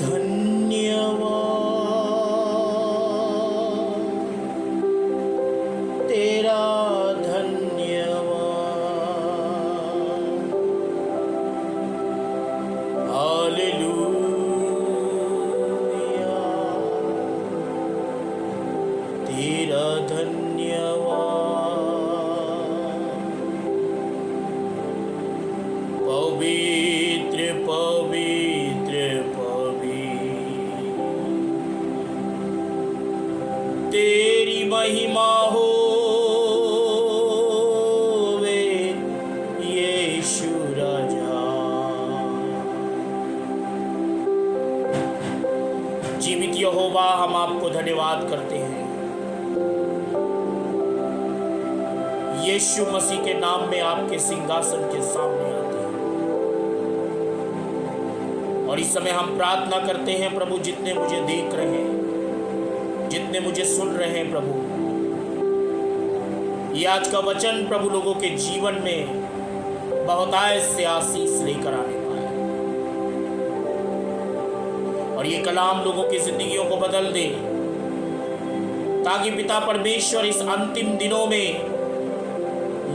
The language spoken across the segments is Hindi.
धन्यवाद, तेरा धन्यवाद। हालेलुया, तेरा धन्यवाद। पवित्र पवित्र पवित्र तेरी महिमा हो वे यीशु राजा। जीवित यहोवा, हम आपको धन्यवाद करते हैं। यीशु मसीह के नाम में आपके सिंहासन के सामने आते हैं और इस समय हम प्रार्थना करते हैं प्रभु, जितने मुझे देख रहे हैं, जितने मुझे सुन रहे हैं प्रभु, ये आज का वचन प्रभु लोगों के जीवन में बहुतायत से आशीष लेकर आने पाए और ये कलाम लोगों की जिंदगियों को बदल दे, ताकि पिता परमेश्वर इस अंतिम दिनों में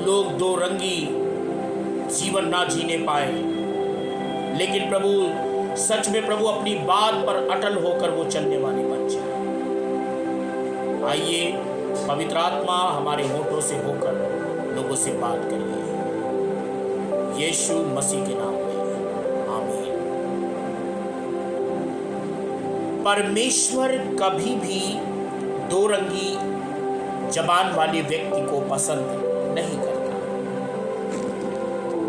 लोग दो रंगी जीवन ना जीने पाए, लेकिन प्रभु सच में प्रभु अपनी बात पर अटल होकर वो चलने वाले बन जाए। आइए पवित्र आत्मा हमारे होठों से होकर लोगों से बात करिए, यीशु मसीह के नाम में आमीन। परमेश्वर कभी भी दो रंगी जबान वाले व्यक्ति को पसंद नहीं करता।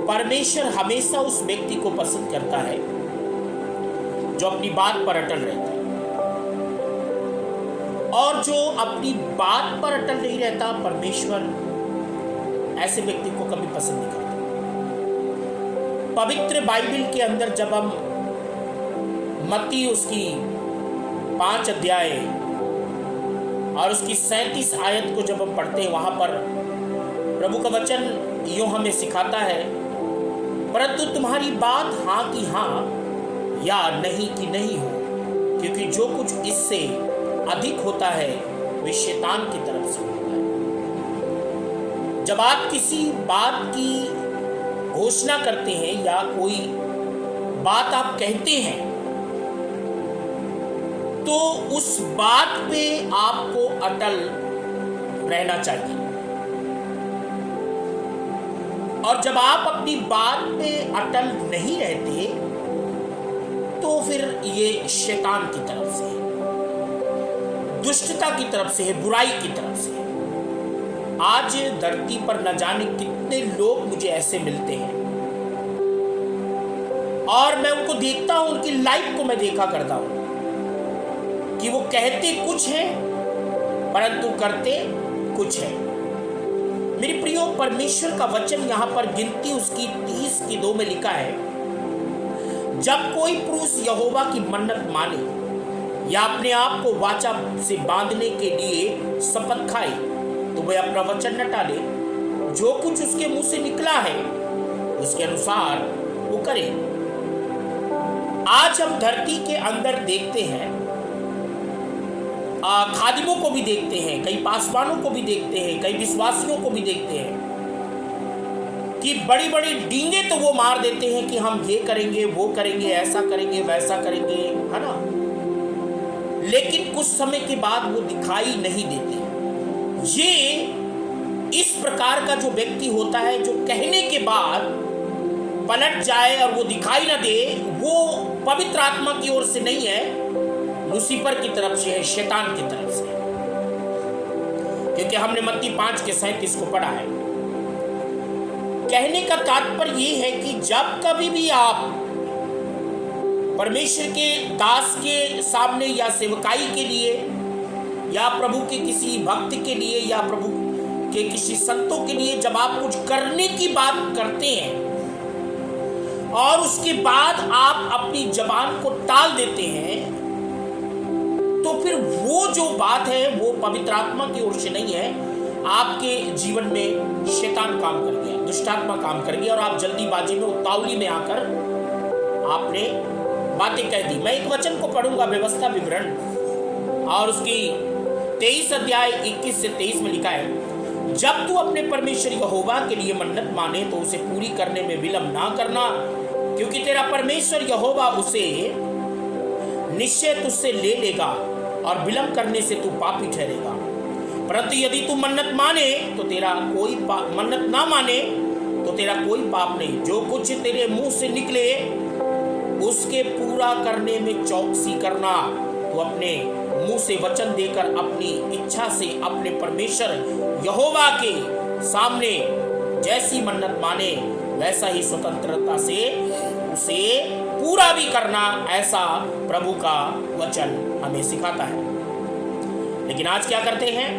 परमेश्वर हमेशा उस व्यक्ति को पसंद करता है जो अपनी बात पर अटल रहता है, और जो अपनी बात पर अटल नहीं रहता, परमेश्वर ऐसे व्यक्ति को कभी पसंद नहीं करता। पवित्र बाइबल के अंदर जब हम मत्ती उसकी 5 अध्याय और उसकी 37 आयत को जब हम पढ़ते हैं, वहां पर प्रभु का वचन यूं हमें सिखाता है, परंतु तुम्हारी बात हाँ की हाँ या नहीं की नहीं हो, क्योंकि जो कुछ इससे अधिक होता है वे शैतान की तरफ से होता है। जब आप किसी बात की घोषणा करते हैं या कोई बात आप कहते हैं, तो उस बात पे आपको अटल रहना चाहिए, और जब आप अपनी बात पे अटल नहीं रहते तो फिर ये शैतान की तरफ से है, दुष्टता की तरफ से है, बुराई की तरफ से है। आज धरती पर न जाने कितने लोग मुझे ऐसे मिलते हैं और मैं उनको देखता हूं, उनकी लाइफ को मैं देखा करता हूं कि वो कहते कुछ है परंतु करते कुछ है। मेरी प्रियो, परमेश्वर का वचन यहां पर गिनती उसकी 30:2 में लिखा है, जब कोई पुरुष यहोवा की मन्नत माने या अपने आप को वाचा से बांधने के लिए शपथ खाए तो वह अपना वचन न टाले, जो कुछ उसके मुंह से निकला है उसके अनुसार वो करे। आज हम धरती के अंदर देखते हैं, खादिमों को भी देखते हैं, कई पासवानों को भी देखते हैं, कई विश्वासियों को भी देखते हैं कि बड़ी बड़ी डींगे तो वो मार देते हैं कि हम ये करेंगे, वो करेंगे, ऐसा करेंगे, वैसा करेंगे, है ना, लेकिन कुछ समय के बाद वो दिखाई नहीं देते। ये इस प्रकार का जो व्यक्ति होता है, जो कहने के बाद पलट जाए और वो दिखाई ना दे, वो पवित्र आत्मा की ओर से नहीं है, लूसीफर की तरफ से है, शैतान की तरफ से। क्योंकि हमने मत्ती 5:37 को पढ़ा है। कहने का तात्पर्य ये है कि जब कभी भी आप परमेश्वर के दास के सामने या सेवकाई के लिए या प्रभु के किसी भक्त के लिए या प्रभु के किसी संतों के लिए जब आप कुछ करने की बात करते हैं और उसके बाद आप अपनी जबान को टाल देते हैं, तो फिर वो जो बात है वो पवित्र आत्मा की ओर से नहीं है, आपके जीवन में शैतान काम कर गया, दुष्टात्मा काम कर गया और आप जल्दीबाजी में, उतावली में आकर आपने बातें कह दी। मैं एक वचन को पढ़ूंगा, व्यवस्था विवरण, और उसकी 23 अध्याय 21 से 23 में लिखा है, जब तू अपने परमेश्वर यहोवा के लिए मन्नत माने तो उसे पूरी करने में विलंब ना करना, क्योंकि तेरा परमेश्वर यहोवा उसे निश्चय तुझसे ले लेगा और विलंब करने से तू पापी ठहरेगा। परंतु यदि तू मन्नत माने तो तेरा कोई मन्नत ना माने तो तेरा कोई पाप नहीं। जो कुछ तेरे मुंह से निकले उसके पूरा करने में चौकसी करना। तू अपने मुंह से वचन देकर अपनी इच्छा से अपने परमेश्वर यहोवा के सामने जैसी मन्नत माने वैसा ही स्वतंत्रता से उसे पूरा भी करना, ऐसा प्रभु का वचन हमें सिखाता है। लेकिन आज क्या करते हैं?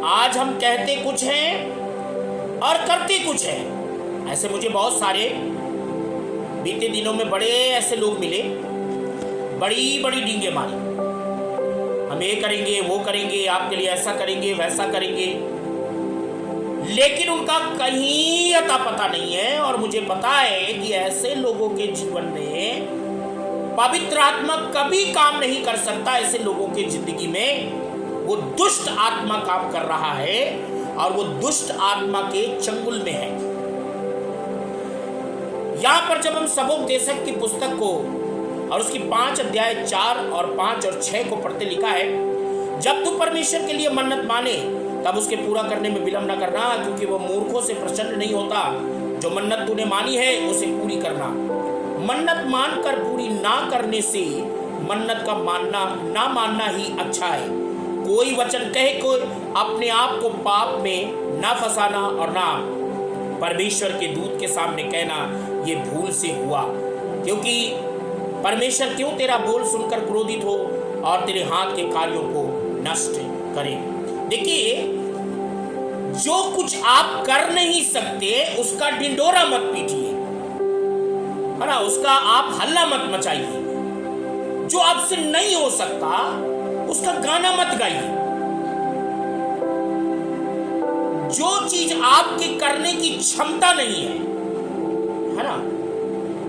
आज हम कहते कुछ हैं और करते कुछ हैं। ऐसे मुझे बहुत सारे बीते दिनों में बड़े ऐसे लोग मिले, बड़ी बड़ी डींगे मारी, हम ये करेंगे वो करेंगे, आपके लिए ऐसा करेंगे वैसा करेंगे, लेकिन उनका कहीं अता पता नहीं है। और मुझे पता है कि ऐसे लोगों के जीवन में पवित्र आत्मा कभी काम नहीं कर सकता। ऐसे लोगों की जिंदगी में वो दुष्ट आत्मा काम कर रहा है और वो दुष्ट आत्मा के चंगुल में है। यहां पर जब हम सबोपदेशक की पुस्तक को और उसकी 5 अध्याय 4 और 5 और 6 को पढ़ते, लिखा है, जब तू परमेश्वर के लिए मन्नत माने तब उसके पूरा करने में विलंब न करना, क्योंकि वह मूर्खों से प्रसन्न नहीं होता। जो मन्नत तूने मानी है उसे पूरी करना। मन्नत मानकर पूरी ना करने से मन्नत का ना मानना ही अच्छा है। कोई वचन कहे कोई अपने आप को पाप में ना फंसाना और ना परमेश्वर के दूत के सामने कहना ये भूल से हुआ, क्योंकि परमेश्वर क्यों तेरा बोल सुनकर क्रोधित हो और तेरे हाथ के कार्यों को नष्ट करे। देखिए, जो कुछ आप कर नहीं सकते उसका ढिंडोरा मत पीटिए, है ना, उसका आप हल्ला मत मचाइए। जो आपसे नहीं हो सकता उसका गाना मत गाइए। जो चीज आपके करने की क्षमता नहीं है ना,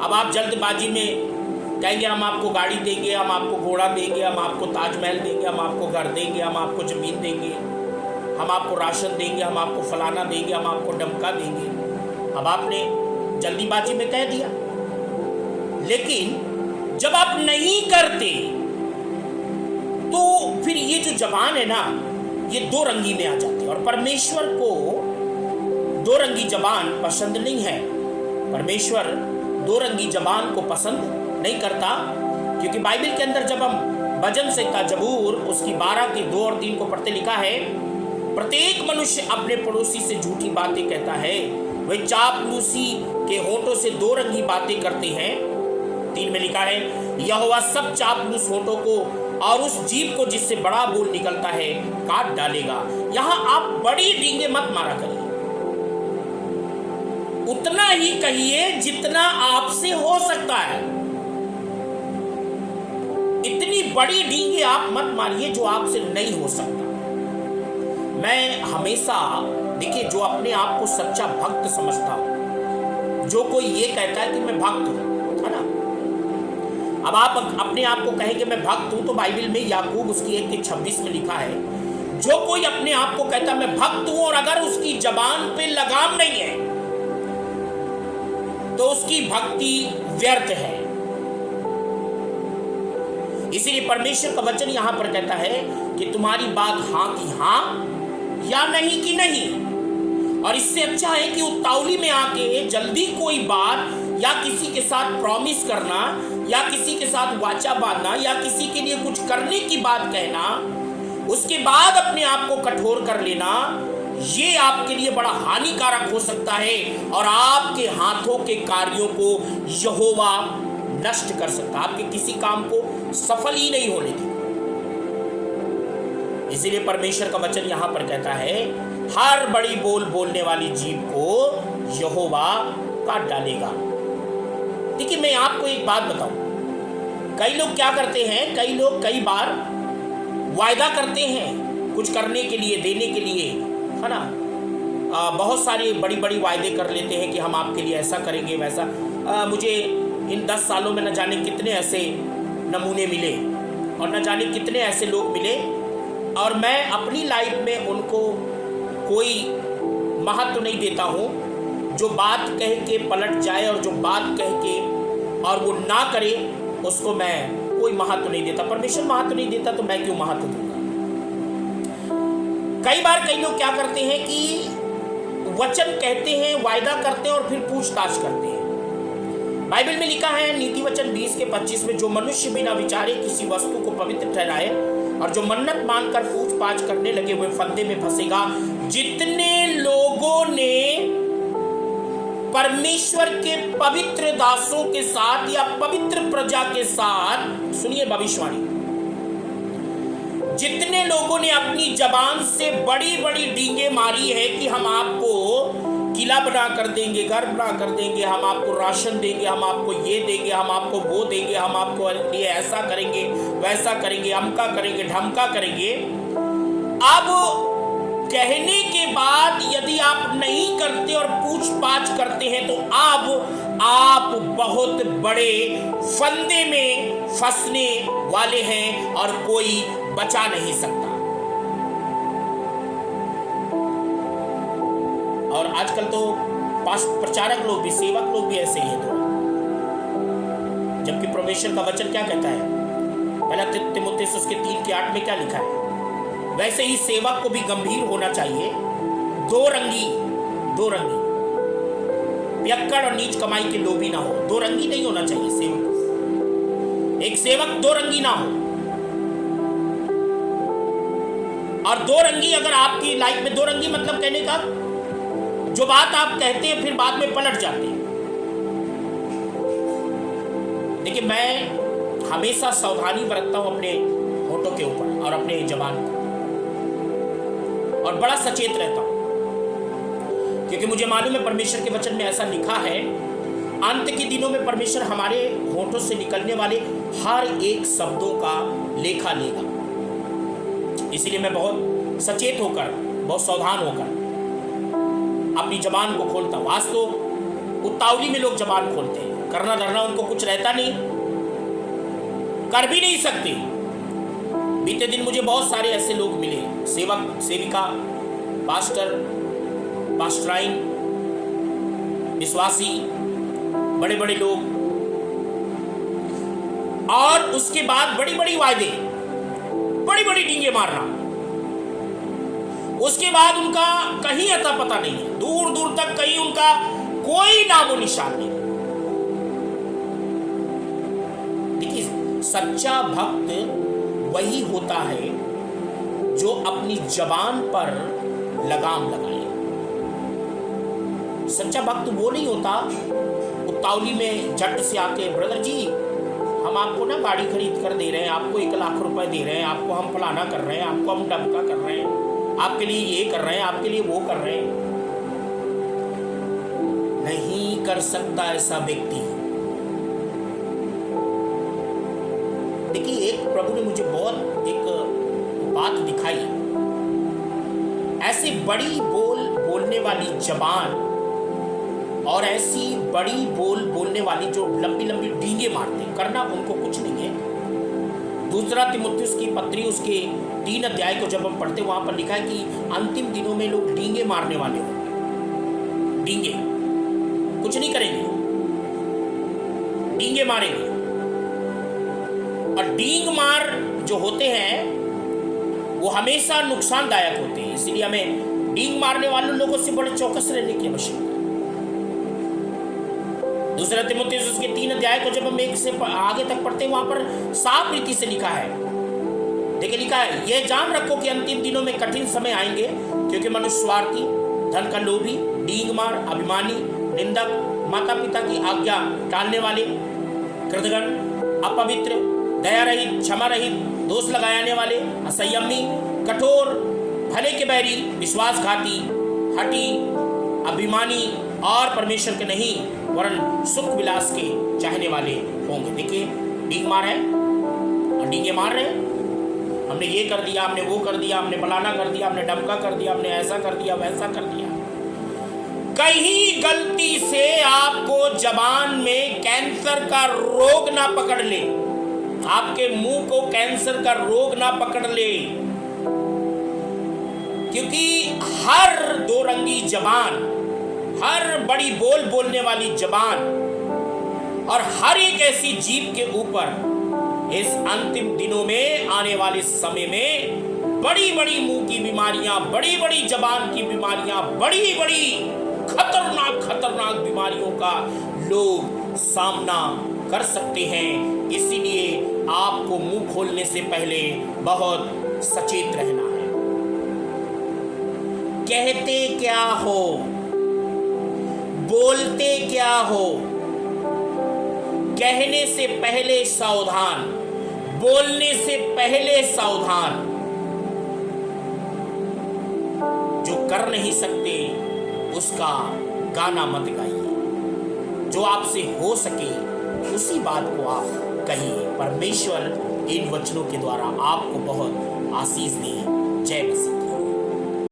अब आप जल्दबाजी में कहेंगे हम आपको गाड़ी देंगे, हम आपको घोड़ा देंगे, हम आपको ताजमहल देंगे, हम आपको घर देंगे, हम आपको जमीन देंगे, हम आपको राशन देंगे, हम आपको फलाना देंगे, हम आपको डमका देंगे। अब आपने जल्दीबाजी में कह दिया, लेकिन जब आप नहीं करते तो फिर ये जो जबान है ना, ये दो रंगी में आ जाती है। और परमेश्वर को दो रंगी जबान पसंद नहीं है। परमेश्वर दो रंगी जबान को पसंद नहीं करता, क्योंकि बाइबल के अंदर जब हम भजन संहिता जबूर उसकी 12 के 2 और 3 को पढ़ते, लिखा है, प्रत्येक मनुष्य अपने पड़ोसी से झूठी बातें कहता है, वे चापलूसी के होठों से दो रंगी बातें करते हैं। 3 में लिखा है, यहोवा सब चापलूस होठों को और उस जीभ को जिससे बड़ा बोल निकलता है काट डालेगा। यहां आप बड़ी डींगे मत मारा करिए, उतना ही कहिए जितना आपसे हो सकता है। इतनी बड़ी डींगे आप मत मारिए जो आपसे नहीं हो सकता। मैं हमेशा, देखिए, जो अपने आप को सच्चा भक्त समझता हूं, जो कोई ये कहता है कि मैं भक्त हूं, है ना, अब आप अपने आप को कहें कि मैं भक्त हूं, तो बाइबल में याकूब उसकी 1:26 में लिखा है, जो कोई अपने आप को कहता है मैं भक्त हूं और अगर उसकी जबान पे लगाम नहीं है तो उसकी भक्ति व्यर्थ है। इसीलिए परमेश्वर का वचन यहां पर कहता है कि तुम्हारी बात हां की हां या नहीं की नहीं। और इससे अच्छा है कि उतावली में आके जल्दी कोई बात या किसी के साथ प्रॉमिस करना या किसी के साथ वाचा बांधना या किसी के लिए कुछ करने की बात कहना, उसके बाद अपने आप को कठोर कर लेना, ये आपके लिए बड़ा हानिकारक हो सकता है और आपके हाथों के कार्यों को यहोवा नष्ट कर सकता है, आपके किसी काम को सफल ही नहीं होने देगा। इसीलिए परमेश्वर का वचन यहां पर कहता है, हर बड़ी बोल बोलने वाली जीभ को यहोवा काट डालेगा। देखिए, मैं आपको एक बात बताऊं, कई लोग क्या करते हैं, कई लोग कई बार वायदा करते हैं कुछ करने के लिए, देने के लिए, है ना, बहुत सारे बड़ी बड़ी वायदे कर लेते हैं कि हम आपके लिए ऐसा करेंगे वैसा। मुझे इन 10 सालों में न जाने कितने ऐसे नमूने मिले और न जाने कितने ऐसे लोग मिले, और मैं अपनी लाइफ में उनको कोई महत्व नहीं देता हूँ। जो बात कह के पलट जाए और जो बात कह के और वो ना करे, उसको मैं कोई महत्व नहीं देता। परमेश्वर महत्व नहीं देता तो मैं क्यों महत्व दूंगा। कई बार कई लोग क्या करते हैं कि वचन कहते हैं, वायदा करते हैं और फिर पूछताछ करते हैं। बाइबल में लिखा है नीति वचन 20:25 में, जो मनुष्य बिना विचारे किसी वस्तु को पवित्र ठहराए और जो मन्नत मानकर पूछ-पाछ करने लगे वह फंदे में फंसेगा। जितने लोगों ने परमेश्वर के पवित्र दासों के साथ या पवित्र प्रजा के साथ, सुनिए भविष्यवाणी, जितने लोगों ने अपनी जबान से बड़ी बड़ी डींगे मारी है कि हम आपको किला बना कर देंगे, घर बना कर देंगे, हम आपको राशन देंगे, हम आपको ये देंगे, हम आपको वो देंगे, हम आपको लिए ऐसा करेंगे, वैसा करेंगे, अमका करेंगे, ढमका करेंगे। अब कहने के बाद यदि आप नहीं करते और पूछ-पाछ करते हैं तो अब आप बहुत बड़े फंदे में फंसने वाले हैं और कोई बचा नहीं सकता। और आजकल तो प्रचारक लोग भी, सेवक लोग भी ऐसे ही हैं। जबकि परमेश्वर का वचन क्या कहता है, पहला तीमुथियुस उसके 3:8 में क्या लिखा है, वैसे ही सेवक को भी गंभीर होना चाहिए, दो रंगी, पियक्कड़ और नीच कमाई के लोभी ना हो। दो रंगी नहीं होना चाहिए सेवक। एक सेवक दो रंगी ना हो। और दो रंगी, अगर आपकी लाइफ में दो रंगी मतलब कहने का, जो बात आप कहते हैं फिर बाद में पलट जाते हैं। देखिए, मैं हमेशा सावधानी बरतता हूं अपने होठों के ऊपर और अपने जबान पर, और बड़ा सचेत रहता हूं, क्योंकि मुझे मालूम है परमेश्वर के वचन में ऐसा लिखा है, अंत के दिनों में परमेश्वर हमारे होठों से निकलने वाले हर एक शब्दों का लेखा लेगा। इसलिए मैं बहुत सचेत होकर, बहुत सावधान होकर अपनी जबान को खोलता हूं। आज तो उतावली में लोग जबान खोलते हैं, करना धरना उनको कुछ रहता नहीं, कर भी नहीं सकते। बीते दिन मुझे बहुत सारे ऐसे लोग मिले, सेवक, सेविका, पास्टर, पास्टराइन, विश्वासी, बड़े बड़े लोग, और उसके बाद बड़ी बड़ी वायदे, बड़ी बड़ी डींगे मारना, उसके बाद उनका कहीं अता पता नहीं है, दूर दूर तक कहीं उनका कोई नामो निशान नहीं। देखिए, सच्चा भक्त वही होता है जो अपनी जबान पर लगाम लगाए। सच्चा भक्त वो नहीं होता उतावली में झट से आके, ब्रदर जी हम आपको ना गाड़ी खरीद कर दे रहे हैं, आपको 1 लाख रुपए दे रहे हैं, आपको हम फलाना कर रहे हैं, आपको हम डमका कर रहे हैं, आपके लिए ये कर रहे हैं, आपके लिए वो कर रहे हैं। नहीं कर सकता ऐसा व्यक्ति। देखिए, एक प्रभु ने मुझे बहुत एक बात दिखाई, ऐसी बड़ी बोलने वाली जबान और ऐसी बड़ी बोलने वाली जो लंबी लंबी डींगे मारते, करना उनको कुछ नहीं है। दूसरा तीमुथियुस की पत्री उसके 3 अध्याय को जब हम पढ़ते, वहां पर लिखा है कि अंतिम दिनों में लोग डींगे मारने वाले होंगे। डींगे कुछ नहीं करेंगे, डींगे मारेंगे। और डींग मार जो होते हैं वो हमेशा नुकसानदायक होते हैं, इसलिए हमें डींग मारने वाले लोगों से बड़े चौकस रहने की आवश्यकता है। दूसरा तीमुथियुस उसके 3 अध्याय को जब हम 1 से आगे तक पढ़ते हैं, वहां पर साफ रीति से लिखा है, देखिए लिखा है, यह जान रखो कि अंतिम दिनों में कठिन समय आएंगे, क्योंकि मनुष्य स्वार्थी, धन का लोभी, डींग मार, अभिमानी, निंदक, माता पिता की आज्ञा टालने वाले, कृतघ्न, अपवित्र, दया रहित, क्षमा रहित, दोष लगाने वाले, असंयमी, कठोर, भले के बैरी, विश्वासघाती, हठी, अभिमानी और परमेश्वर के नहीं वरन सुख विलास के चाहने वाले होंगे। देखिए, डींग मार है और डींगे मार रहे हैं। हमने ये कर दिया, हमने वो कर दिया, हमने फलाना कर दिया, हमने डमका कर दिया, हमने ऐसा कर दिया, वैसा कर दिया। कहीं गलती से आपको जबान में कैंसर का रोग ना पकड़ ले, आपके मुंह को कैंसर का रोग ना पकड़ ले, क्योंकि हर दो रंगी जबान, हर बड़ी बोल बोलने वाली जबान और हर एक ऐसी जीभ के ऊपर इस अंतिम दिनों में आने वाले समय में बड़ी बड़ी मुंह की बीमारियां, बड़ी बड़ी जबान की बीमारियां, बड़ी बड़ी खतरनाक खतरनाक बीमारियों का लोग सामना कर सकते हैं। इसीलिए आपको मुंह खोलने से पहले बहुत सचेत रहना है। कहते क्या हो, बोलते क्या हो, कहने से पहले सावधान, बोलने से पहले सावधान। जो कर नहीं सकते उसका गाना मत गाइए, जो आपसे हो सके उसी बात को आप कहिए। परमेश्वर इन वचनों के द्वारा आपको बहुत आशीष दे। जय मसीह।